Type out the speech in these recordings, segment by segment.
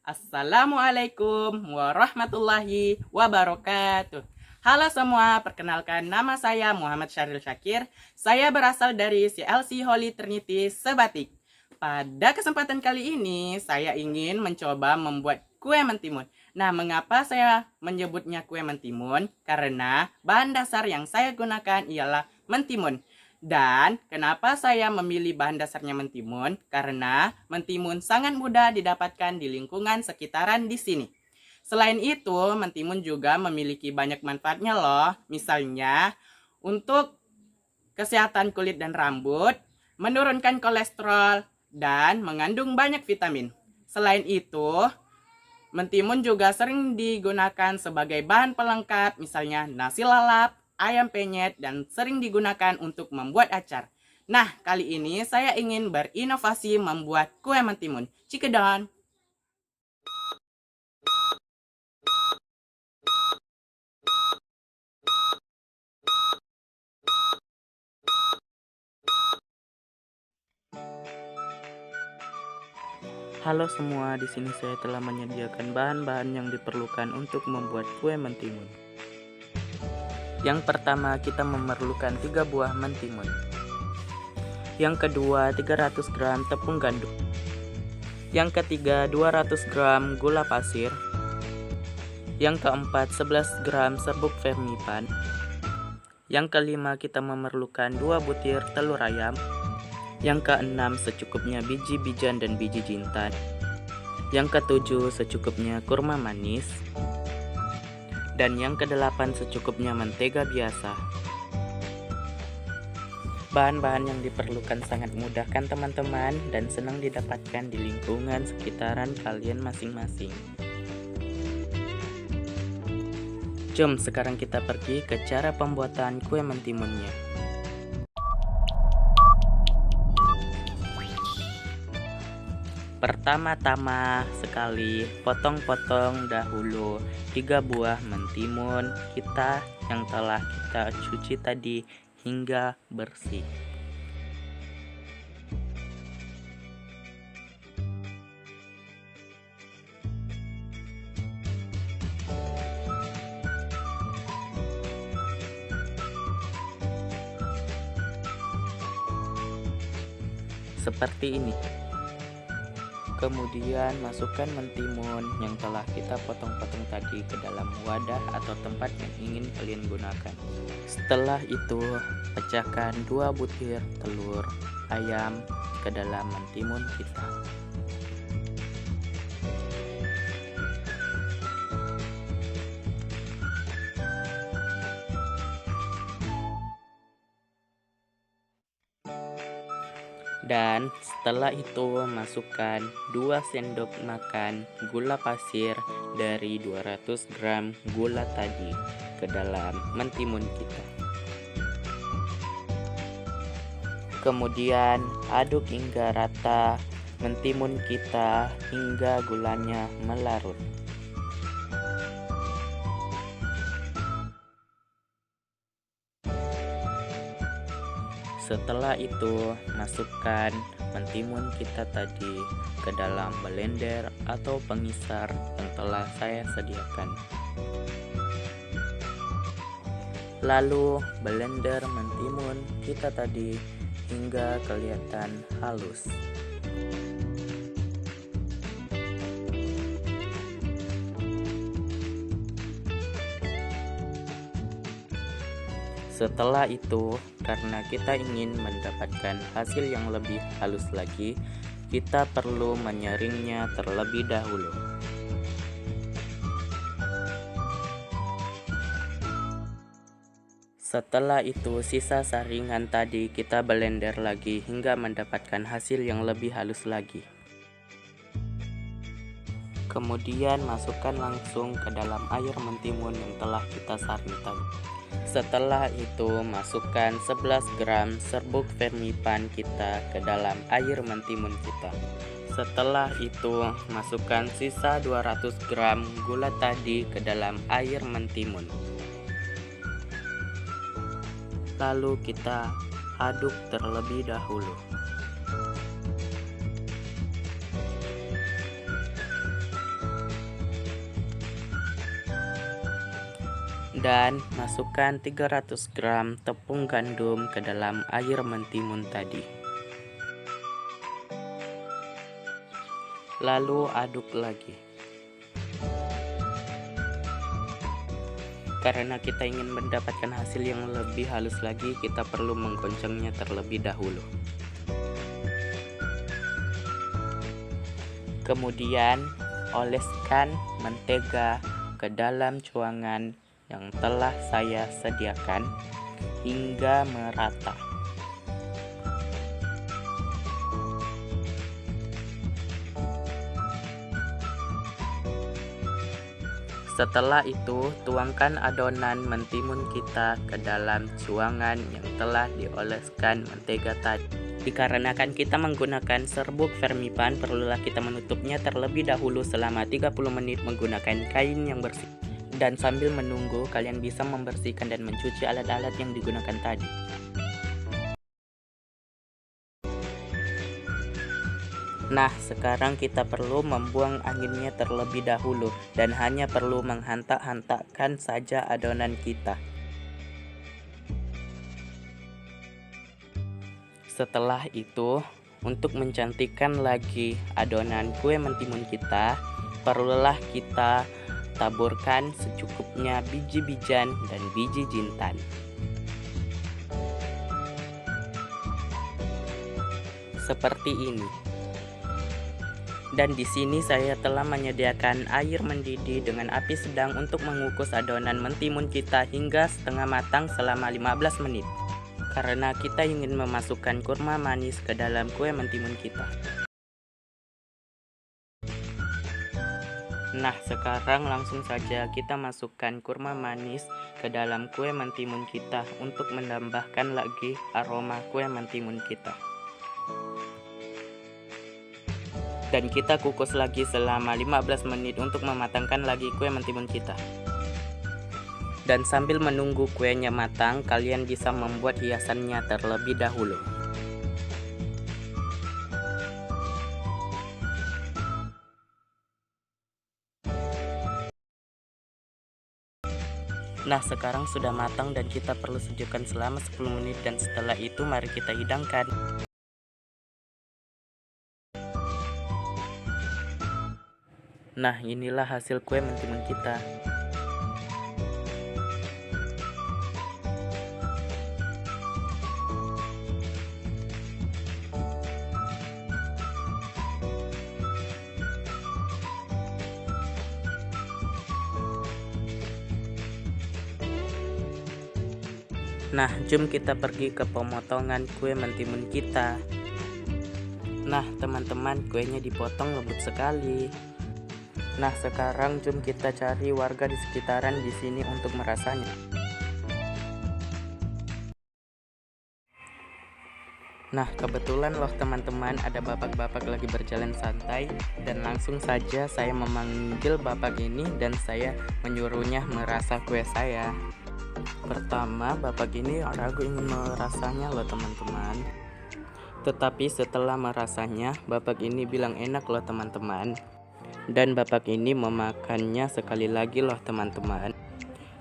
Assalamualaikum warahmatullahi wabarakatuh. Halo semua, perkenalkan nama saya Muhammad Syahril Syakir. Saya berasal dari CLC Holy Trinity Sebatik. Pada kesempatan kali ini, saya ingin mencoba membuat kue mentimun. Nah, mengapa saya menyebutnya kue mentimun? Karena bahan dasar yang saya gunakan ialah mentimun. Dan kenapa saya memilih bahan dasarnya mentimun? Karena mentimun sangat mudah didapatkan di lingkungan sekitaran di sini. Selain itu, mentimun juga memiliki banyak manfaatnya loh. Misalnya, untuk kesehatan kulit dan rambut, menurunkan kolesterol, dan mengandung banyak vitamin. Selain itu, mentimun juga sering digunakan sebagai bahan pelengkap, misalnya nasi lalap, ayam penyet, dan sering digunakan untuk membuat acar. Nah, kali ini saya ingin berinovasi membuat kue mentimun. Cikedon! Halo semua, di sini saya telah menyediakan bahan-bahan yang diperlukan untuk membuat kue mentimun. Yang pertama, kita memerlukan 3 buah mentimun. Yang kedua, 300 gram tepung gandum. Yang ketiga, 200 gram gula pasir. Yang keempat, 11 gram serbuk vermipan. Yang kelima, kita memerlukan 2 butir telur ayam. Yang keenam, secukupnya biji-bijian dan biji jintan. Yang ketujuh, secukupnya kurma manis. Dan yang kedelapan, secukupnya mentega biasa. Bahan-bahan yang diperlukan sangat mudah kan teman-teman, dan senang didapatkan di lingkungan sekitaran kalian masing-masing. Jom sekarang kita pergi ke cara pembuatan kue mentimunnya. Pertama-tama sekali potong-potong dahulu 3 buah mentimun kita yang telah kita cuci tadi hingga bersih. Seperti ini. Kemudian masukkan mentimun yang telah kita potong-potong tadi ke dalam wadah atau tempat yang ingin kalian gunakan. Setelah itu, pecahkan 2 butir telur ayam ke dalam mentimun kita. Dan setelah itu masukkan 2 sendok makan gula pasir dari 200 gram gula tadi ke dalam mentimun kita. Kemudian aduk hingga rata mentimun kita hingga gulanya melarut. Setelah itu, masukkan mentimun kita tadi ke dalam blender atau pengisar yang telah saya sediakan. Lalu, blender mentimun kita tadi hingga kelihatan halus. Setelah itu, karena kita ingin mendapatkan hasil yang lebih halus lagi, kita perlu menyaringnya terlebih dahulu. Setelah itu, sisa saringan tadi kita blender lagi hingga mendapatkan hasil yang lebih halus lagi. Kemudian masukkan langsung ke dalam air mentimun yang telah kita saring tadi. Setelah itu, masukkan 11 gram serbuk vermipan kita ke dalam air mentimun kita. Setelah itu, masukkan sisa 200 gram gula tadi ke dalam air mentimun. Lalu kita aduk terlebih dahulu. Dan masukkan 300 gram tepung gandum ke dalam air mentimun tadi. Lalu aduk lagi. Karena kita ingin mendapatkan hasil yang lebih halus lagi, kita perlu menggoncangnya terlebih dahulu. Kemudian oleskan mentega ke dalam cuangan yang telah saya sediakan hingga merata. Setelah itu, tuangkan adonan mentimun kita ke dalam cuangan yang telah dioleskan mentega tadi. Dikarenakan kita menggunakan serbuk Fermipan, perlulah kita menutupnya terlebih dahulu selama 30 menit menggunakan kain yang bersih. Dan sambil menunggu, kalian bisa membersihkan dan mencuci alat-alat yang digunakan tadi. Nah, sekarang kita perlu membuang anginnya terlebih dahulu dan hanya perlu menghantak-hantakkan saja adonan kita. Setelah itu, untuk mencantikkan lagi adonan kue mentimun kita, perlulah kita taburkan secukupnya biji-bijian dan biji jintan. Seperti ini. Dan di sini saya telah menyediakan air mendidih dengan api sedang untuk mengukus adonan mentimun kita hingga setengah matang selama 15 menit. Karena kita ingin memasukkan kurma manis ke dalam kue mentimun kita. Nah, sekarang langsung saja kita masukkan kurma manis ke dalam kue mentimun kita untuk menambahkan lagi aroma kue mentimun kita. Dan kita kukus lagi selama 15 menit untuk mematangkan lagi kue mentimun kita. Dan sambil menunggu kuenya matang, kalian bisa membuat hiasannya terlebih dahulu. Nah, sekarang sudah matang dan kita perlu sejukkan selama 10 menit dan setelah itu mari kita hidangkan. Nah, inilah hasil kue mentimun kita. Nah, jom kita pergi ke pemotongan kue mentimun kita. Nah, teman-teman, kuenya dipotong lembut sekali. Nah, sekarang jom kita cari warga di sekitaran di sini untuk merasanya. Nah, kebetulan loh teman-teman, ada bapak-bapak lagi berjalan santai dan langsung saja saya memanggil bapak ini dan saya menyuruhnya merasa kue saya. Pertama, bapak ini ragu ingin merasanya loh teman-teman. Tetapi setelah merasanya, bapak ini bilang enak loh teman-teman. Dan bapak ini memakannya sekali lagi loh teman-teman.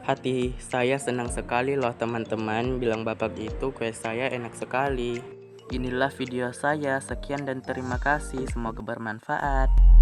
Hati saya senang sekali loh teman-teman, bilang bapak itu kue saya enak sekali. Inilah video saya, sekian dan terima kasih, semoga bermanfaat.